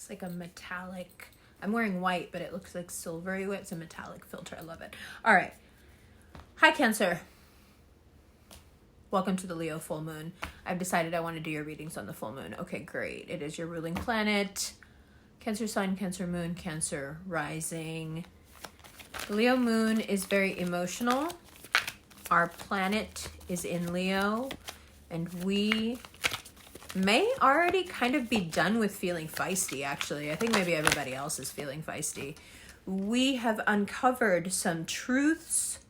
It's like a metallic, I'm wearing white, but it looks like silvery white. It's a metallic filter. I love it. All right. Hi, Cancer. Welcome to the Leo full moon. I've decided I want to do your readings on the full moon. Okay, great. It is your ruling planet. Cancer sun, Cancer moon, Cancer rising. The Leo moon is very emotional. Our planet is in Leo, and we may already kind of be done with feeling feisty, actually. I think maybe everybody else is feeling feisty. We have uncovered some truths.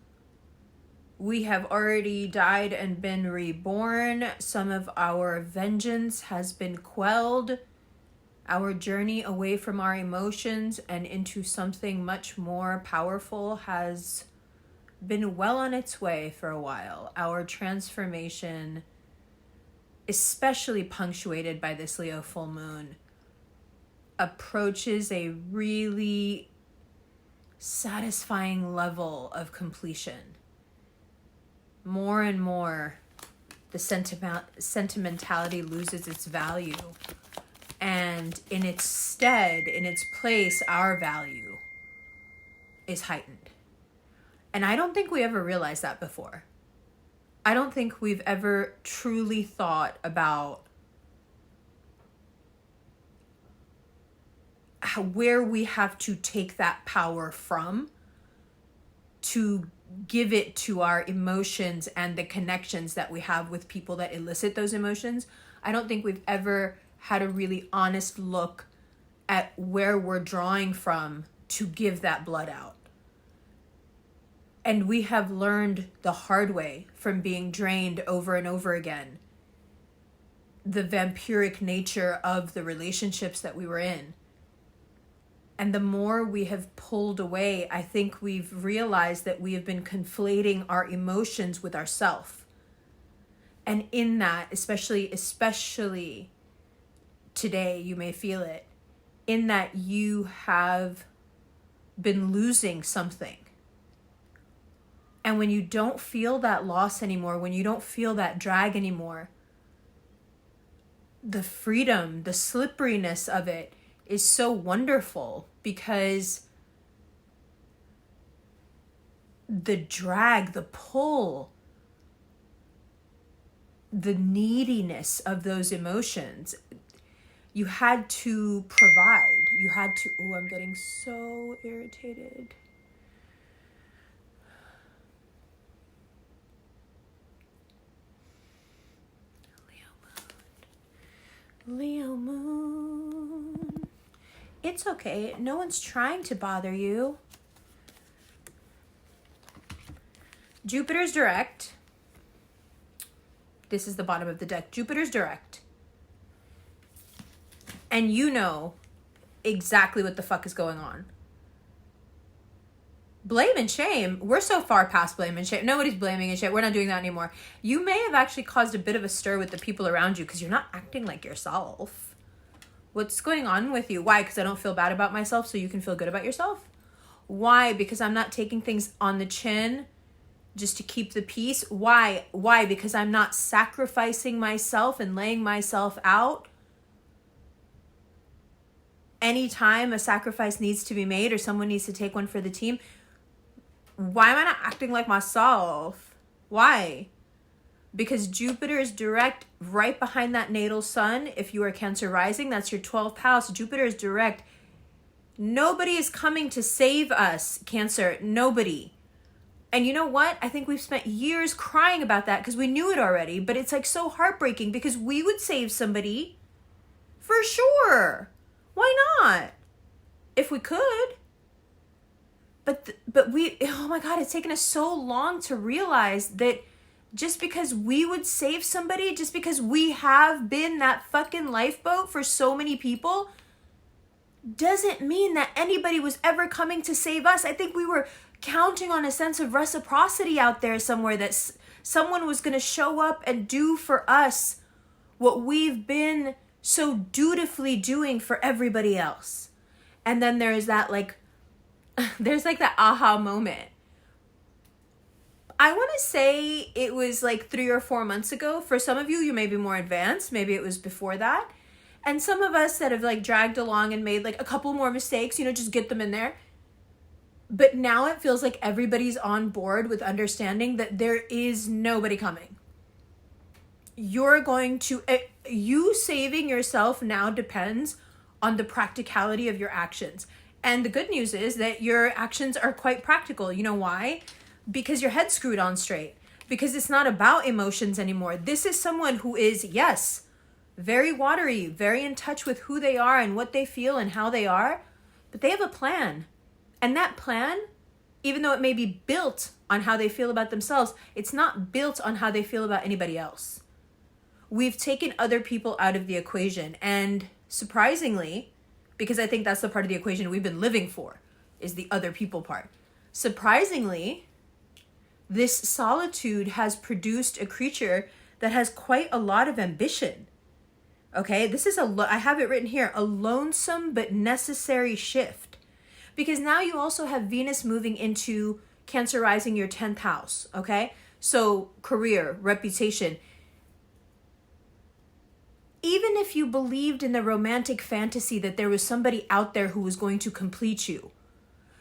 We have already died and been reborn. Some of our vengeance has been quelled. Our journey away from our emotions and into something much more powerful has been well on its way for a while. Our transformation, especially punctuated by this Leo full moon, approaches a really satisfying level of completion. More and more, the sentimentality loses its value. And in its stead, in its place, our value is heightened. And I don't think we ever realized that before. I don't think we've ever truly thought about where we have to take that power from to give it to our emotions and the connections that we have with people that elicit those emotions. I don't think we've ever had a really honest look at where we're drawing from to give that blood out. And we have learned the hard way from being drained over and over again the vampiric nature of the relationships that we were in. And the more we have pulled away, I think we've realized that we have been conflating our emotions with ourself. And in that, especially today, you may feel it, in that you have been losing something. And when you don't feel that loss anymore, when you don't feel that drag anymore, the freedom, the slipperiness of it is so wonderful, because the drag, the pull, the neediness of those emotions, you had to provide. You had to, I'm getting so irritated. Leo moon. It's okay. No one's trying to bother you. Jupiter's direct. This is the bottom of the deck. Jupiter's direct. And you know exactly what the fuck is going on. Blame and shame. We're so far past blame and shame. Nobody's blaming and shit. We're not doing that anymore. You may have actually caused a bit of a stir with the people around you because you're not acting like yourself. What's going on with you? Why? Because I don't feel bad about myself so you can feel good about yourself? Why? Because I'm not taking things on the chin just to keep the peace? Why? Why? Because I'm not sacrificing myself and laying myself out anytime a sacrifice needs to be made or someone needs to take one for the team. Why am I not acting like myself? Why? Because Jupiter is direct right behind that natal sun. If you are Cancer rising, that's your 12th house. Jupiter is direct. Nobody is coming to save us, Cancer. Nobody. And you know what? I think we've spent years crying about that because we knew it already. But it's like so heartbreaking because we would save somebody for sure. Why not? If we could. But we, oh my God, it's taken us so long to realize that just because we would save somebody, just because we have been that fucking lifeboat for so many people, doesn't mean that anybody was ever coming to save us. I think we were counting on a sense of reciprocity out there somewhere, that someone was going to show up and do for us what we've been so dutifully doing for everybody else. And then there's that there's that aha moment. I want to say it was 3 or 4 months ago. For some of you, you may be more advanced. Maybe it was before that. And some of us that have like dragged along and made like a couple more mistakes, you know, just get them in there. But now it feels like everybody's on board with understanding that there is nobody coming. You're going to, you saving yourself now depends on the practicality of your actions. And the good news is that your actions are quite practical. You know why? Because your head's screwed on straight. Because it's not about emotions anymore. This is someone who is, yes, very watery, very in touch with who they are and what they feel and how they are. But they have a plan. And that plan, even though it may be built on how they feel about themselves, it's not built on how they feel about anybody else. We've taken other people out of the equation. And surprisingly, because I think that's the part of the equation we've been living for, is the other people part. Surprisingly, this solitude has produced a creature that has quite a lot of ambition. Okay, this is I have it written here, a lonesome but necessary shift. Because now you also have Venus moving into Cancer rising, your 10th house, okay? So career, reputation. Even if you believed in the romantic fantasy that there was somebody out there who was going to complete you,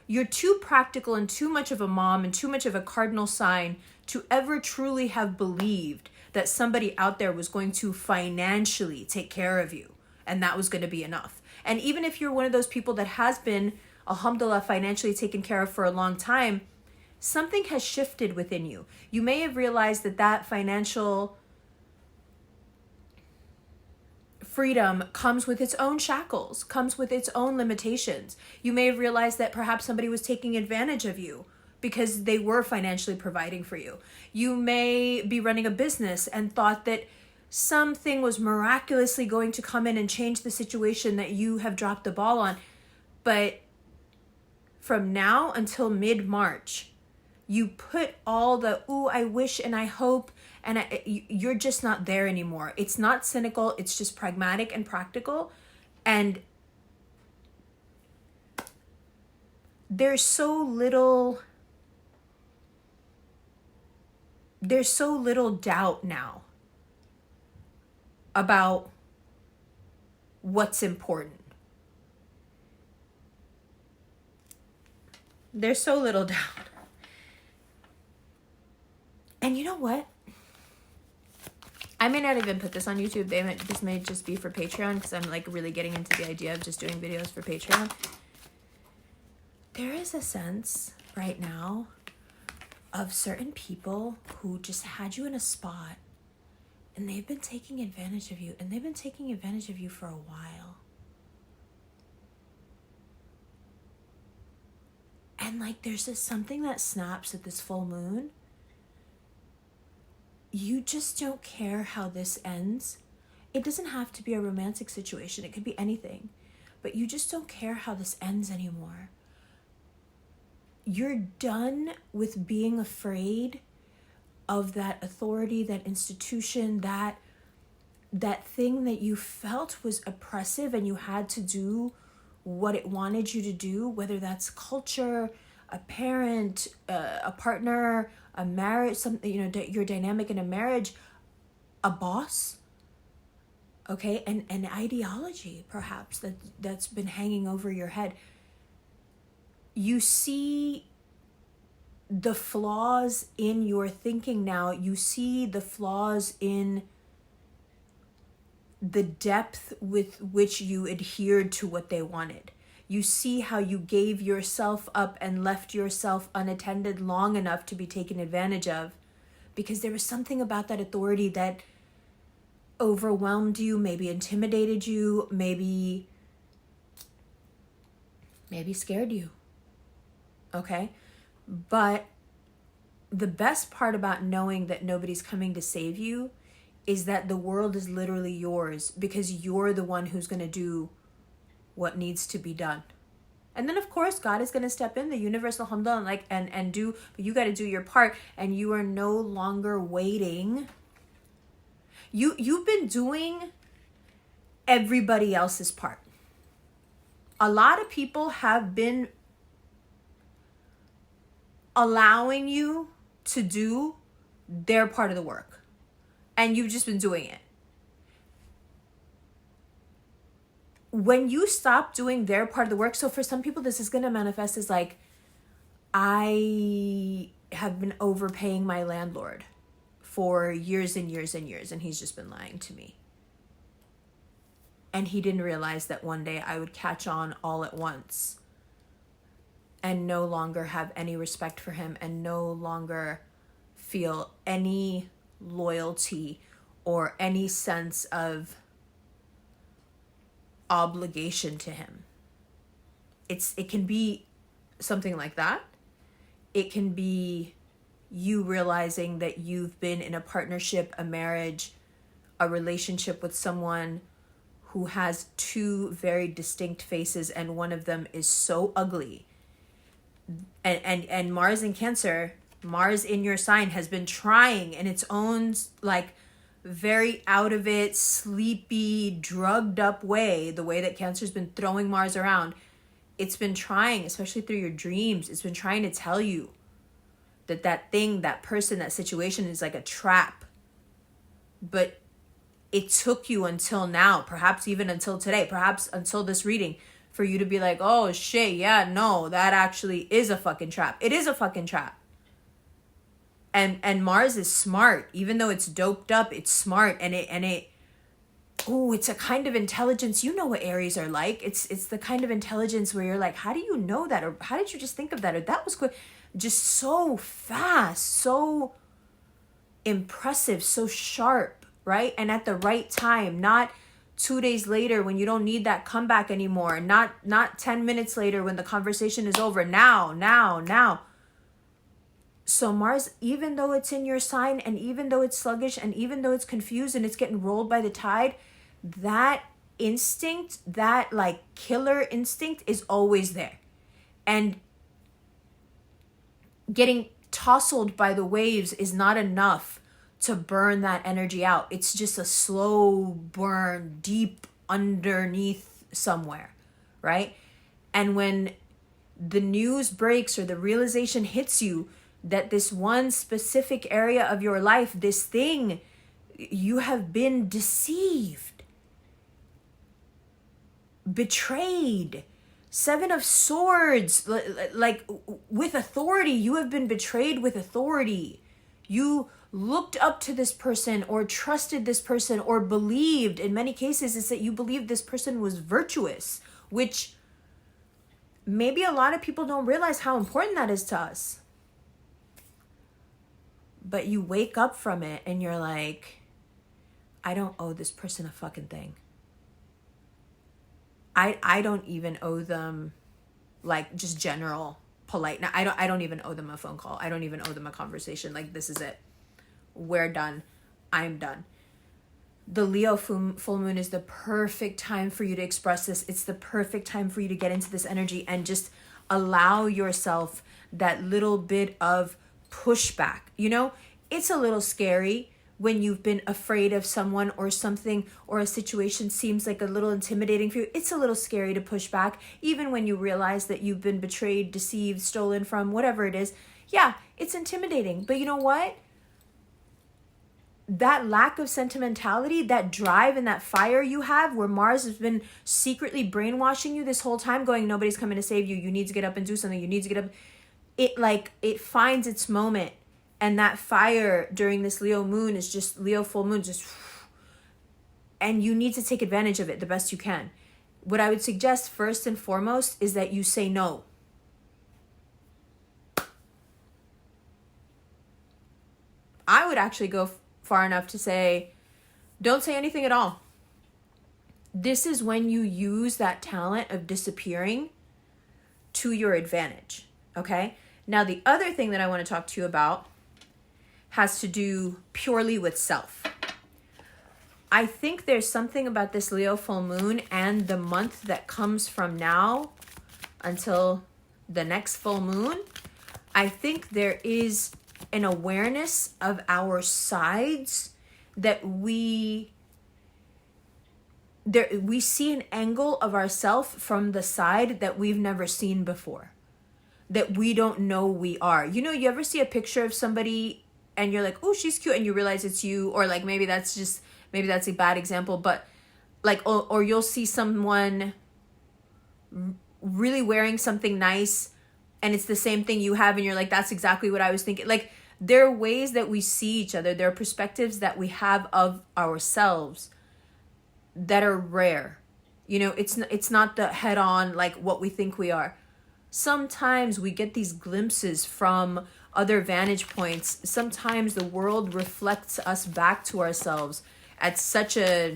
you're too practical and too much of a mom and too much of a cardinal sign to ever truly have believed that somebody out there was going to financially take care of you and that was going to be enough. And even if you're one of those people that has been, alhamdulillah, financially taken care of for a long time, something has shifted within you. You may have realized that that financial freedom comes with its own shackles, comes with its own limitations. You may have realized that perhaps somebody was taking advantage of you because they were financially providing for you. You may be running a business and thought that something was miraculously going to come in and change the situation that you have dropped the ball on. But from now until mid-March, you put all the, ooh, I wish and I hope, and you're just not there anymore. It's not cynical. It's just pragmatic and practical. And there's so little doubt now about what's important. There's so little doubt. And you know what? I may not even put this on YouTube. This may just be for Patreon because I'm like really getting into the idea of just doing videos for Patreon. There is a sense right now of certain people who just had you in a spot and they've been taking advantage of you, and they've been taking advantage of you for a while. And like there's just something that snaps at this full moon. You just don't care how this ends. It doesn't have to be a romantic situation. It could be anything. But you just don't care how this ends anymore. You're done with being afraid of that authority, that institution, that thing that you felt was oppressive and you had to do what it wanted you to do, whether that's culture, a parent, a partner, a marriage, something, you know, your dynamic in a marriage, a boss, okay, and an ideology perhaps that's been hanging over your head. You see the flaws in your thinking now. You see the flaws in the depth with which you adhered to what they wanted. You see how you gave yourself up and left yourself unattended long enough to be taken advantage of because there was something about that authority that overwhelmed you, maybe intimidated you, maybe scared you. Okay? But the best part about knowing that nobody's coming to save you is that the world is literally yours because you're the one who's going to do what needs to be done. And then of course God is going to step in, the universe, alhamdulillah, and do, but you got to do your part, and you are no longer waiting. You've been doing everybody else's part. A lot of people have been allowing you to do their part of the work, and you've just been doing it. when you stop doing their part of the work, so for some people, this is going to manifest as like, I have been overpaying my landlord for years and years and years, and he's just been lying to me. And he didn't realize that one day I would catch on all at once and no longer have any respect for him and no longer feel any loyalty or any sense of obligation to him. It can be something like that. It can be you realizing that you've been in a partnership, a marriage, a relationship with someone who has two very distinct faces, and one of them is so ugly. And Mars in Cancer, Mars in your sign, has been trying in its own like very out of it, sleepy, drugged up way, the way that Cancer's been throwing Mars around. It's been trying, especially through your dreams, it's been trying to tell you that that thing, that person, that situation is like a trap. But it took you until now, perhaps even until today, perhaps until this reading, for you to be like, oh shit, yeah, no, that actually is a fucking trap. It is a fucking trap. And Mars is smart. Even though it's doped up, it's smart. And it's a kind of intelligence. You know what Aries are like. It's the kind of intelligence where you're like, how do you know that? Or how did you just think of that? Or that was quick. Just so fast, so impressive, so sharp, right? And at the right time, not 2 days later when you don't need that comeback anymore, not 10 minutes later when the conversation is over. Now. So Mars, even though it's in your sign, and even though it's sluggish, and even though it's confused and it's getting rolled by the tide, that instinct, that like killer instinct, is always there. And getting tousled by the waves is not enough to burn that energy out. It's just a slow burn deep underneath somewhere, right? And when the news breaks or the realization hits you that this one specific area of your life, this thing, you have been deceived, betrayed. 7 of Swords, like with authority, you have been betrayed with authority. You looked up to this person or trusted this person or believed, in many cases, is that you believed this person was virtuous, which maybe a lot of people don't realize how important that is to us. But you wake up from it and you're like, I don't owe this person a fucking thing. I don't even owe them like just general polite. Now, I don't even owe them a phone call. I don't even owe them a conversation. Like, this is it. We're done. I'm done. The Leo full moon is the perfect time for you to express this. It's the perfect time for you to get into this energy and just allow yourself that little bit of pushback. You know, it's a little scary when you've been afraid of someone or something, or a situation seems like a little intimidating for you. It's a little scary to push back, even when you realize that you've been betrayed, deceived, stolen from, whatever it is. Yeah, it's intimidating. But you know what? That lack of sentimentality, that drive and that fire you have, where Mars has been secretly brainwashing you this whole time, going, nobody's coming to save you. You need to get up and do something. You need to get up. It finds its moment. And that fire during this Leo moon is just Leo full moon, and you need to take advantage of it the best you can. What I would suggest first and foremost is that you say no. I would actually go far enough to say, don't say anything at all. This is when you use that talent of disappearing to your advantage, okay? Now, the other thing that I want to talk to you about has to do purely with self. I think there's something about this Leo full moon and the month that comes from now until the next full moon. I think there is an awareness of our sides that we see an angle of ourself from the side that we've never seen before, that we don't know we are. You know, you ever see a picture of somebody and you're like, oh, she's cute, and you realize it's you, or like maybe that's a bad example, but like, or you'll see someone really wearing something nice and it's the same thing you have and you're like, that's exactly what I was thinking. Like, there are ways that we see each other. There are perspectives that we have of ourselves that are rare. You know, it's not the head on, like, what we think we are. Sometimes we get these glimpses from other vantage points. Sometimes the world reflects us back to ourselves at such a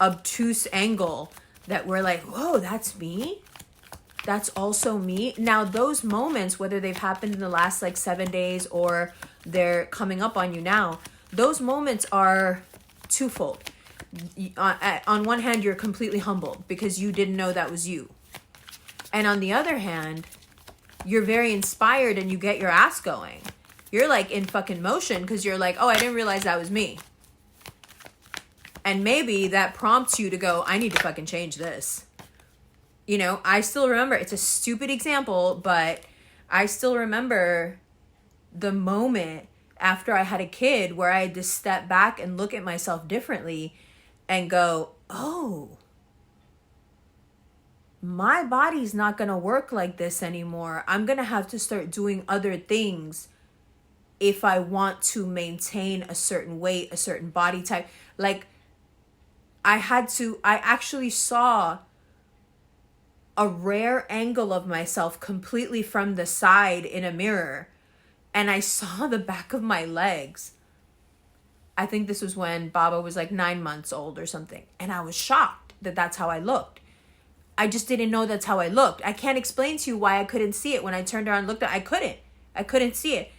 obtuse angle that we're like, whoa, that's me? That's also me? Now, those moments, whether they've happened in the last like 7 days or they're coming up on you now, those moments are twofold. On one hand, you're completely humbled because you didn't know that was you. And on the other hand, you're very inspired and you get your ass going. You're like in fucking motion because you're like, oh, I didn't realize that was me. And maybe that prompts you to go, I need to fucking change this. You know, I still remember, it's a stupid example, but I still remember the moment after I had a kid where I had to step back and look at myself differently and go, oh, my body's not going to work like this anymore. I'm going to have to start doing other things if I want to maintain a certain weight, a certain body type. Like, I actually saw a rare angle of myself completely from the side in a mirror. And I saw the back of my legs. I think this was when Baba was like 9 months old or something. And I was shocked that that's how I looked. I just didn't know that's how I looked. I can't explain to you why I couldn't see it. When I turned around and looked at it, I couldn't see it.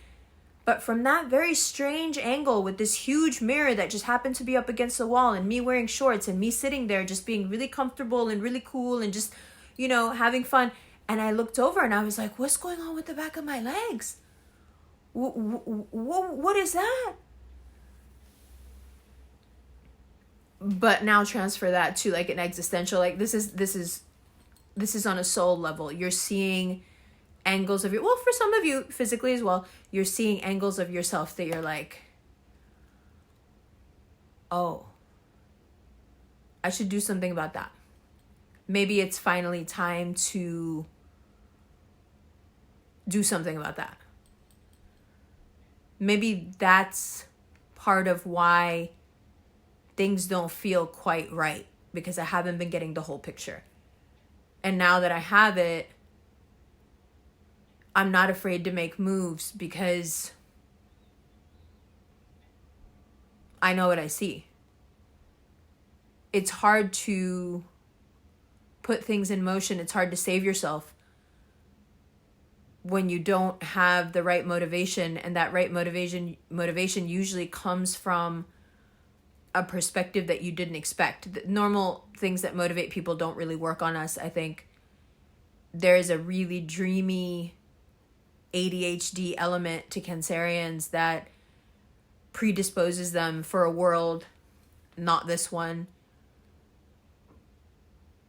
But from that very strange angle with this huge mirror that just happened to be up against the wall and me wearing shorts and me sitting there just being really comfortable and really cool and just, you know, having fun. And I looked over and I was like, what's going on with the back of my legs? What is that? But now transfer that to like an existential, like this is on a soul level. You're seeing angles of well, for some of you physically as well, you're seeing angles of yourself that you're like, oh, I should do something about that. Maybe it's finally time to do something about that. Maybe that's part of why things don't feel quite right, because I haven't been getting the whole picture. And now that I have it, I'm not afraid to make moves because I know what I see. It's hard to put things in motion. It's hard to save yourself when you don't have the right motivation, and that right motivation usually comes from a perspective that you didn't expect. The normal things that motivate people don't really work on us. I think there is a really dreamy ADHD element to Cancerians that predisposes them for a world, not this one,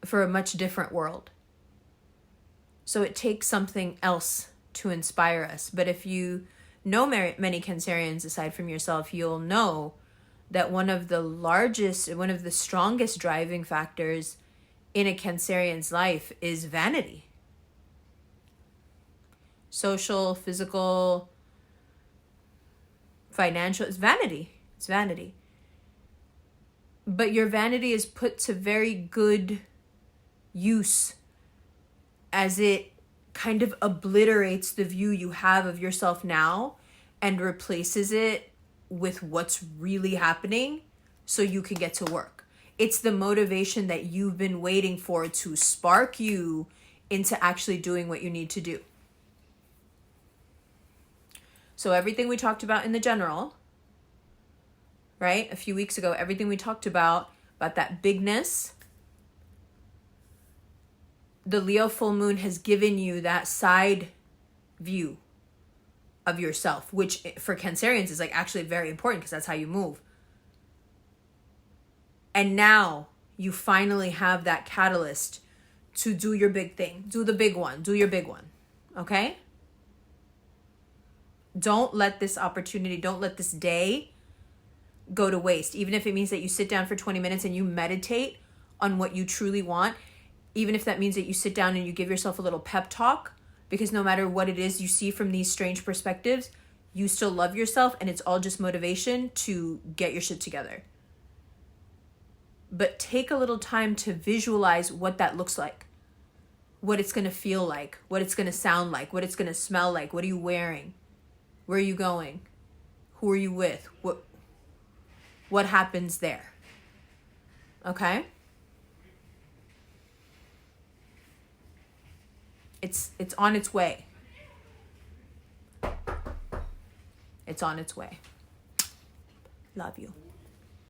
for a much different world. So it takes something else to inspire us. But if you know many Cancerians aside from yourself, you'll know that one of the strongest driving factors in a Cancerian's life is vanity. Social, physical, financial, it's vanity. It's vanity. But your vanity is put to very good use as it kind of obliterates the view you have of yourself now and replaces it with what's really happening so you can get to work. It's the motivation that you've been waiting for to spark you into actually doing what you need to do. So everything we talked about in the general, right? A few weeks ago, everything we talked about that bigness, the Leo full moon has given you that side view of yourself, which for Cancerians is like actually very important because that's how you move. And now you finally have that catalyst to do your big thing. Do the big one. Do your big one. Okay? Don't let this opportunity, don't let this day go to waste. Even if it means that you sit down for 20 minutes and you meditate on what you truly want, even if that means that you sit down and you give yourself a little pep talk, because no matter what it is you see from these strange perspectives, you still love yourself, and it's all just motivation to get your shit together. But take a little time to visualize what that looks like, what it's going to feel like, what it's going to sound like, what it's going to smell like. What are you wearing? Where are you going? Who are you with? What happens there? Okay? It's on its way. It's on its way. Love you.